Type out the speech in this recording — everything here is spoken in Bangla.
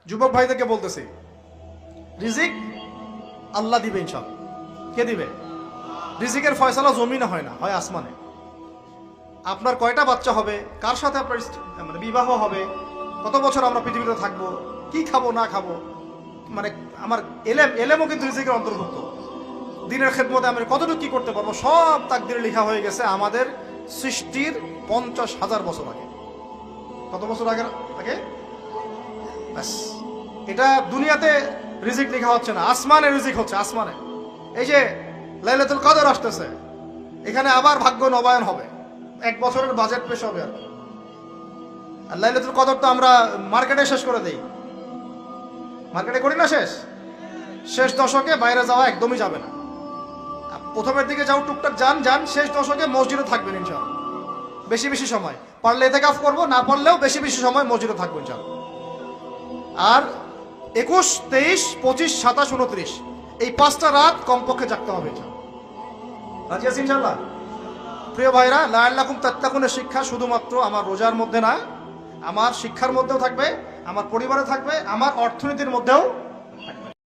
যুবক ভাইদেরকে বলতেছি, রিজিক আল্লাহ দিবে ইনশাআল্লাহ। কে দিবে? রিজিকের ফয়সালা জমিনে হয় না, হয় আসমানে। আপনার কয়টা বাচ্চা হবে, কার সাথে আপনার মানে বিবাহ হবে, কত বছর আমরা পৃথিবীতে থাকবো, কি খাবো না খাবো, মানে আমার এলেমও কিন্তু রিজিকের অন্তর্ভুক্ত। দিনের খেদমতে আমি কতটুকু কি করতে পারবো, সব তাকদিরে লেখা হয়ে গেছে আমাদের সৃষ্টির 50,000 বছর আগে। কত বছর আগে? ব্যাস, এটা দুনিয়াতে রিজিক লেখা হচ্ছে না, আসমানে রিজিক হচ্ছে, আসমানে। এই যে লাইলাতুল কদর আসতেছে, এখানে আবার ভাগ্য নবায়ন হবে, 1 বছরের বাজেট পেশ হবে। আর লাইলাতুল কদর তো আমরা মার্কেটে শেষ করে দেই, মার্কেটে করি না শেষ দশকে বাইরে যাওয়া একদমই যাবে না। প্রথমের দিকে যাও টুকটাক যান, শেষ দশকে মসজিদে থাকবেন ইনশাআল্লাহ। বেশি সময় পারলে ইতিকাফ করবো, না পারলেও বেশি সময় মসজিদে থাকবো ইনশাআল্লাহ। আর 21, 23, 25, 27, 29 এই 5টা রাত কমপক্ষে জাগতে হবে ইনশাআল্লাহ। রাজি আছি ইনশাআল্লাহ? প্রিয় ভাইরা, লাআল্লাকুম তাত্তাকুনের শিক্ষা শুধুমাত্র আমার রোজার মধ্যে না, আমার শিক্ষার মধ্যেও থাকবে, আমার পরিবারে থাকবে, আমার অর্থনীতির মধ্যেও